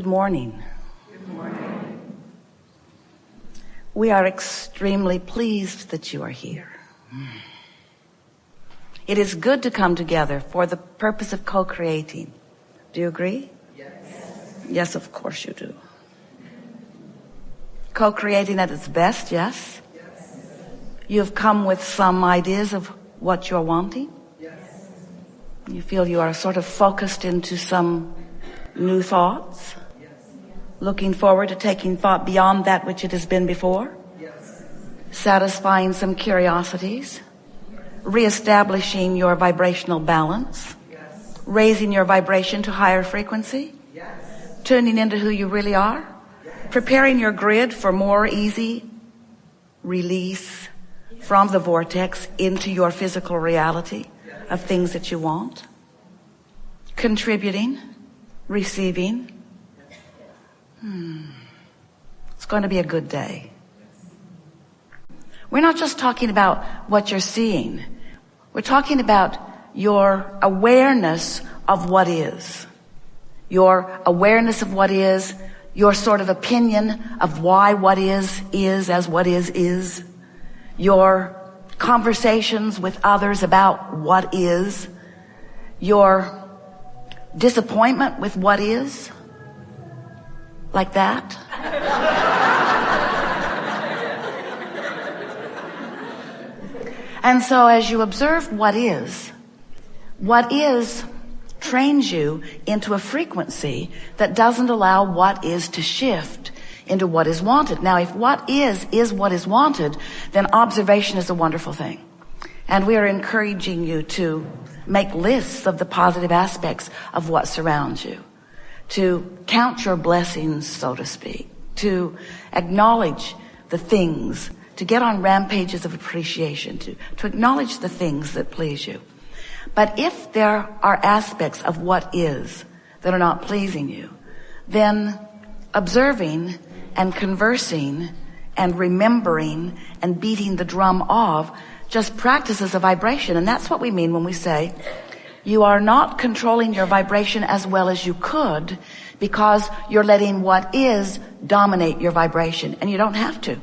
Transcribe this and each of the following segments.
morning. Good morning. We are extremely pleased that you are here. It is good to come together for the purpose of co-creating. Do you agree? Yes. Yes, of course you do. Co-creating at its best, yes? Yes. You've come with some ideas of what you're wanting? Yes. You feel you are sort of focused into some new thoughts? Yes. Looking forward to taking thought beyond that which it has been before? Yes. Satisfying some curiosities? Reestablishing your vibrational balance? Yes. Raising your vibration to higher frequency? Yes. Tuning into who you really are? Preparing your grid for more easy release from the vortex into your physical reality of things that you want? Contributing? Receiving? It's going to be a good day. We're not just talking about what you're seeing. We're talking about your awareness of what is. Your awareness of what is, your sort of opinion of why what is as what is. Your conversations with others about what is. Your disappointment with what is. Like that. And so as you observe what is trains you into a frequency that doesn't allow what is to shift into what is wanted. Now, if what is what is wanted, then observation is a wonderful thing. And we are encouraging you to make lists of the positive aspects of what surrounds you, to count your blessings, so to speak, to acknowledge the things, to get on rampages of appreciation, to acknowledge the things that please you. But if there are aspects of what is that are not pleasing you, then observing and conversing and remembering and beating the drum of just practices a vibration. And that's what we mean when we say you are not controlling your vibration as well as you could because you're letting what is dominate your vibration. And you don't have to,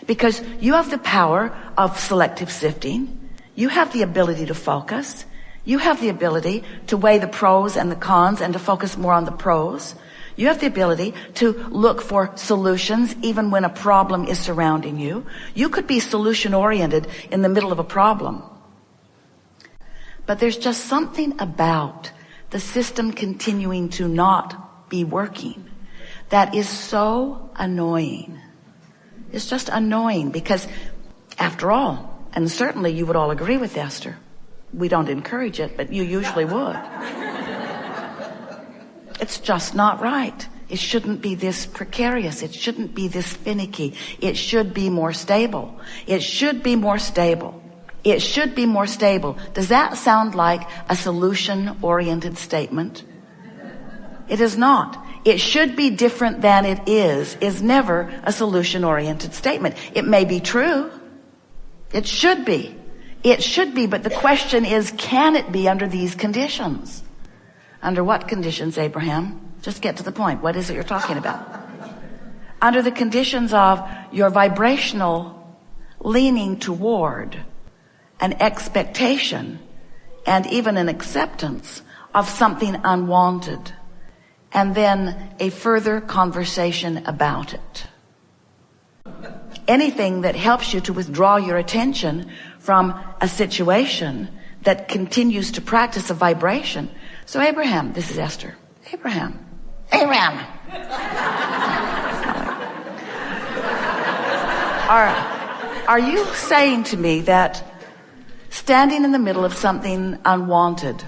because you have the power of selective sifting. You have the ability to focus. You have the ability to weigh the pros and the cons and to focus more on the pros. You have the ability to look for solutions even when a problem is surrounding you. You could be solution oriented in the middle of a problem. But there's just something about the system continuing to not be working that is so annoying. It's just annoying because, after all, and certainly you would all agree with Esther, we don't encourage it, but you usually would. It's just not right. It shouldn't be this precarious. It shouldn't be this finicky. It should be more stable. It should be more stable. It should be more stable. Does that sound like a solution-oriented statement? It is not. It should be different than it is never a solution-oriented statement. It may be true. It should be. It should be, but the question is, can it be under these conditions? Under what conditions, Abraham? Just get to the point. What is it you're talking about? Under the conditions of your vibrational leaning toward an expectation and even an acceptance of something unwanted, and then a further conversation about it. Anything that helps you to withdraw your attention from a situation that continues to practice a vibration. So Abraham, this is Esther. Abraham. Are you saying to me that standing in the middle of something unwanted,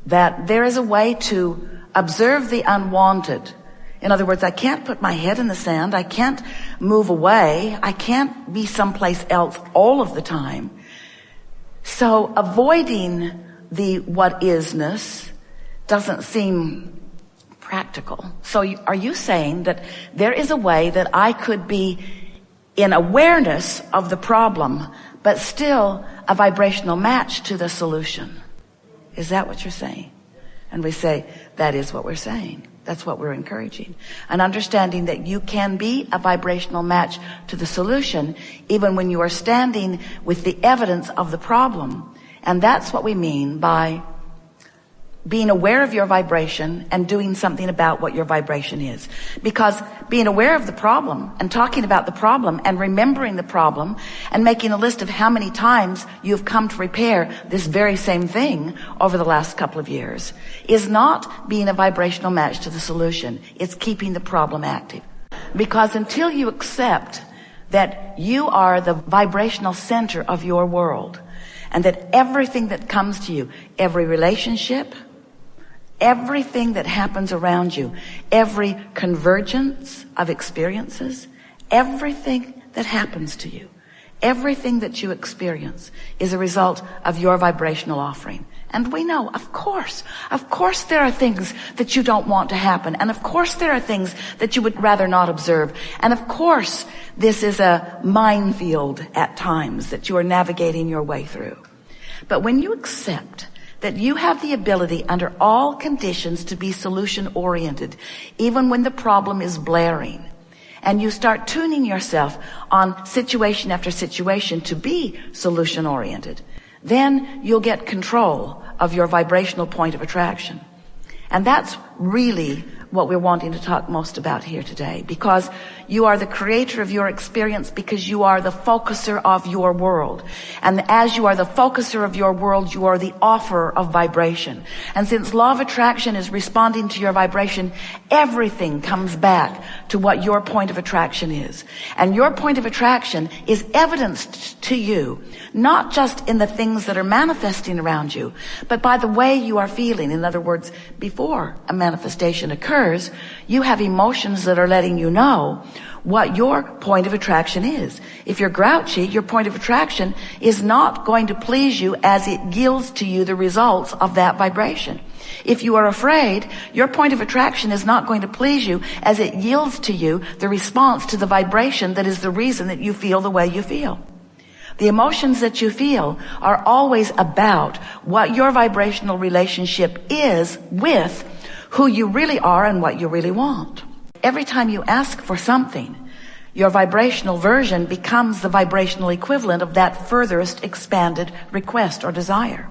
that there is a way to observe the unwanted? In other words, I can't put my head in the sand. I can't move away. I can't be someplace else all of the time. So avoiding the what isness doesn't seem practical. So are you saying that there is a way that I could be in awareness of the problem, but still a vibrational match to the solution? Is that what you're saying? And we say, that is what we're saying. That's what we're encouraging. An understanding that you can be a vibrational match to the solution, even when you are standing with the evidence of the problem. And that's what we mean by being aware of your vibration and doing something about what your vibration is. Because being aware of the problem and talking about the problem and remembering the problem and making a list of how many times you've come to repair this very same thing over the last couple of years is not being a vibrational match to the solution. It's keeping the problem active. Because until you accept that you are the vibrational center of your world and that everything that comes to you, every relationship, everything that happens around you, every convergence of experiences, everything that happens to you, everything that you experience is a result of your vibrational offering. And we know, of course there are things that you don't want to happen. And of course there are things that you would rather not observe. And of course this is a minefield at times that you are navigating your way through. But when you accept that you have the ability under all conditions to be solution oriented, even when the problem is blaring, and you start tuning yourself on situation after situation to be solution oriented, then you'll get control of your vibrational point of attraction. And that's really what we're wanting to talk most about here today, because you are the creator of your experience, because you are the focuser of your world. And as you are the focuser of your world, you are the offerer of vibration. And since law of attraction is responding to your vibration, everything comes back to what your point of attraction is. And your point of attraction is evidenced to you, not just in the things that are manifesting around you, but by the way you are feeling. In other words, before a manifestation occurs, you have emotions that are letting you know what your point of attraction is. If you're grouchy, your point of attraction is not going to please you as it yields to you the results of that vibration. If you are afraid, your point of attraction is not going to please you as it yields to you the response to the vibration that is the reason that you feel the way you feel. The emotions that you feel are always about what your vibrational relationship is with who you really are and what you really want. Every time you ask for something, your vibrational version becomes the vibrational equivalent of that furthest expanded request or desire.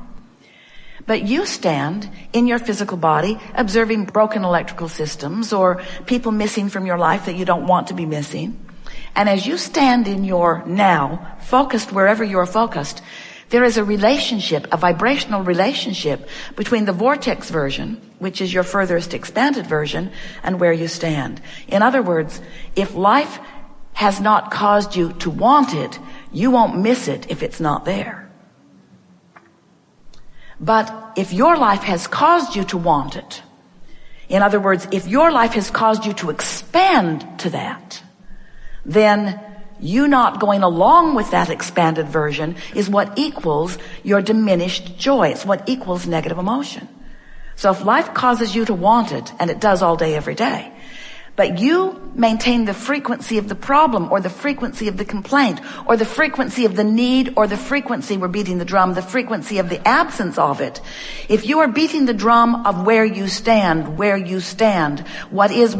But you stand in your physical body observing broken electrical systems or people missing from your life that you don't want to be missing. And as you stand in your now, focused wherever you're focused, there is a relationship, a vibrational relationship between the vortex version, which is your furthest expanded version, and where you stand. In other words, if life has not caused you to want it, you won't miss it if it's not there. But if your life has caused you to want it, in other words, if your life has caused you to expand to that, then you not going along with that expanded version is what equals your diminished joy. It's what equals negative emotion. So if life causes you to want it, and it does all day, every day, but you maintain the frequency of the problem or the frequency of the complaint or the frequency of the need or the frequency, we're beating the drum, the frequency of the absence of it. If you are beating the drum of where you stand, what is,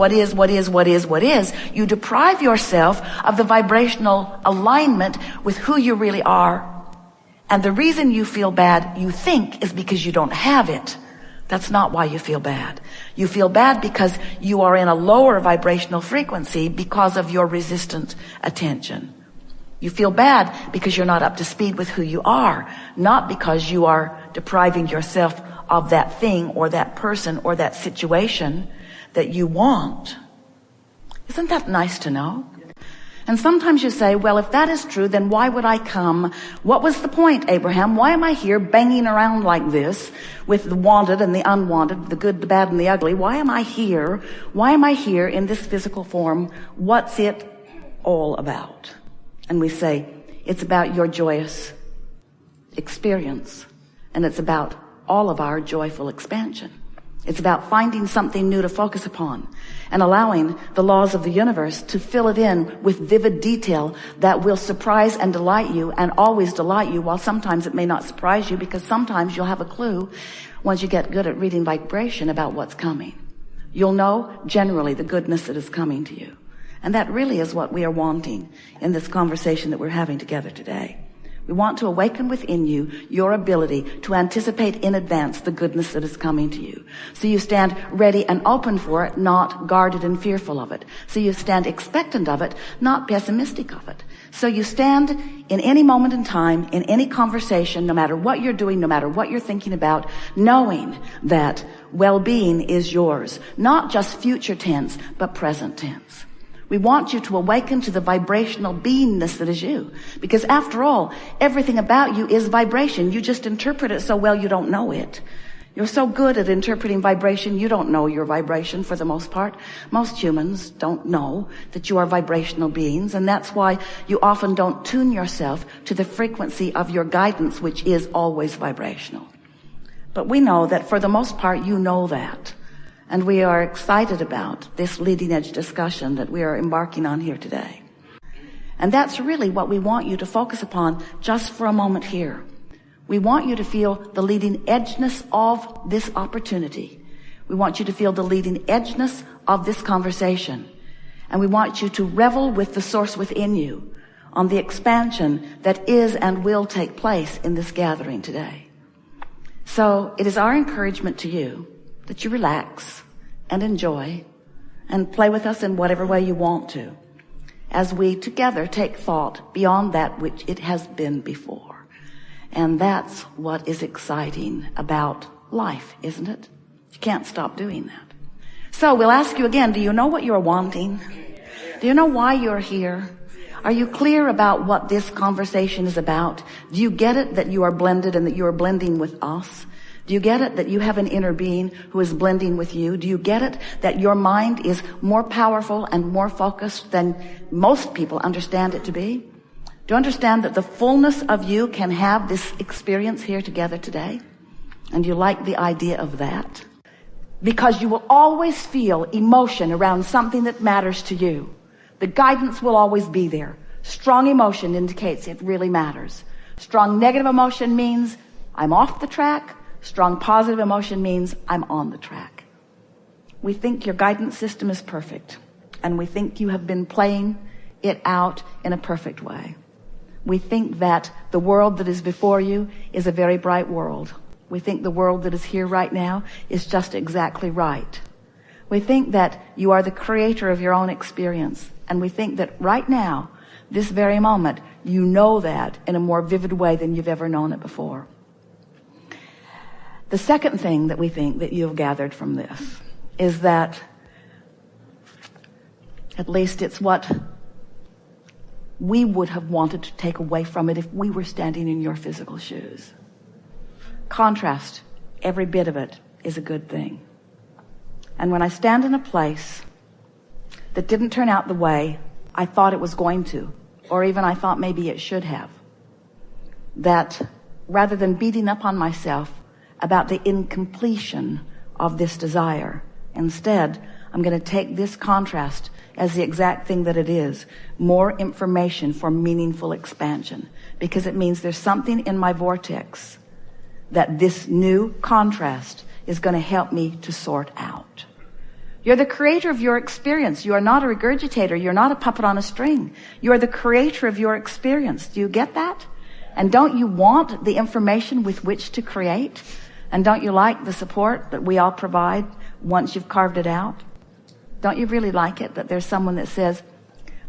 you deprive yourself of the vibrational alignment with who you really are. And the reason you feel bad, you think, is because you don't have it. That's not why you feel bad. You feel bad because you are in a lower vibrational frequency because of your resistant attention. You feel bad because you're not up to speed with who you are, not because you are depriving yourself of that thing or that person or that situation that you want. Isn't that nice to know? And sometimes you say, well, if that is true, then why would I come? What was the point, Abraham? Why am I here banging around like this with the wanted and the unwanted, the good, the bad, and the ugly? Why am I here? Why am I here in this physical form? What's it all about? And we say, it's about your joyous experience. And it's about all of our joyful expansion. It's about finding something new to focus upon and allowing the laws of the universe to fill it in with vivid detail that will surprise and delight you and always delight you, while sometimes it may not surprise you, because sometimes you'll have a clue once you get good at reading vibration about what's coming. You'll know generally the goodness that is coming to you. And that really is what we are wanting in this conversation that we're having together today. We want to awaken within you your ability to anticipate in advance the goodness that is coming to you. So you stand ready and open for it, not guarded and fearful of it. So you stand expectant of it, not pessimistic of it. So you stand in any moment in time, in any conversation, no matter what you're doing, no matter what you're thinking about, knowing that well-being is yours. Not just future tense, but present tense. We want you to awaken to the vibrational beingness that is you. Because after all, everything about you is vibration. You just interpret it so well you don't know it. You're so good at interpreting vibration, you don't know your vibration for the most part. Most humans don't know that you are vibrational beings, and that's why you often don't tune yourself to the frequency of your guidance, which is always vibrational. But we know that for the most part you know that. And we are excited about this leading edge discussion that we are embarking on here today. And that's really what we want you to focus upon just for a moment here. We want you to feel the leading edgeness of this opportunity. We want you to feel the leading edgeness of this conversation. And we want you to revel with the source within you on the expansion that is and will take place in this gathering today. So it is our encouragement to you that you relax and enjoy and play with us in whatever way you want to, as we together take thought beyond that which it has been before. And that's what is exciting about life, isn't it? You can't stop doing that. So we'll ask you again, do you know what you're wanting? Do you know why you're here? Are you clear about what this conversation is about? Do you get it that you are blended and that you are blending with us? Do you get it that you have an inner being who is blending with you? Do you get it that your mind is more powerful and more focused than most people understand it to be? Do you understand that the fullness of you can have this experience here together today? And you like the idea of that? Because you will always feel emotion around something that matters to you. The guidance will always be there. Strong emotion indicates it really matters. Strong negative emotion means I'm off the track. Strong positive emotion means I'm on the track. We think your guidance system is perfect, and we think you have been playing it out in a perfect way. We think that the world that is before you is a very bright world. We think the world that is here right now is just exactly right. We think that you are the creator of your own experience, and we think that right now, this very moment, you know that in a more vivid way than you've ever known it before. The second thing that we think that you've gathered from this is that, at least it's what we would have wanted to take away from it if we were standing in your physical shoes. Contrast, every bit of it, is a good thing. And when I stand in a place that didn't turn out the way I thought it was going to, or even I thought maybe it should have, that rather than beating up on myself about the incompletion of this desire, instead, I'm going to take this contrast as the exact thing that it is, more information for meaningful expansion, because it means there's something in my vortex that this new contrast is going to help me to sort out. You're the creator of your experience. You are not a regurgitator. You're not a puppet on a string. You are the creator of your experience. Do you get that? And don't you want the information with which to create? And don't you like the support that we all provide once you've carved it out? Don't you really like it that there's someone that says,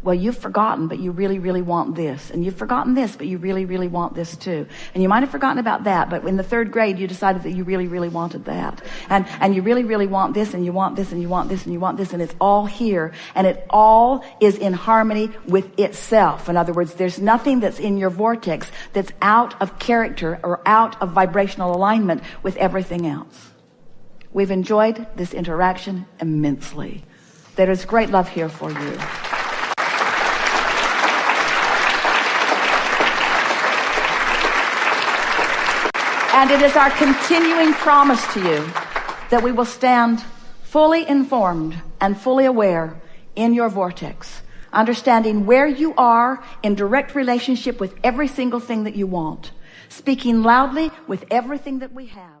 well, you've forgotten, but you really, really want this. And you've forgotten this, but you really, really want this too. And you might have forgotten about that, but in the third grade, you decided that you really, really wanted that. And you really, really want this, and you want this, and you want this, and you want this, and it's all here. And it all is in harmony with itself. In other words, there's nothing that's in your vortex that's out of character or out of vibrational alignment with everything else. We've enjoyed this interaction immensely. There is great love here for you. And it is our continuing promise to you that we will stand fully informed and fully aware in your vortex, understanding where you are in direct relationship with every single thing that you want, speaking loudly with everything that we have.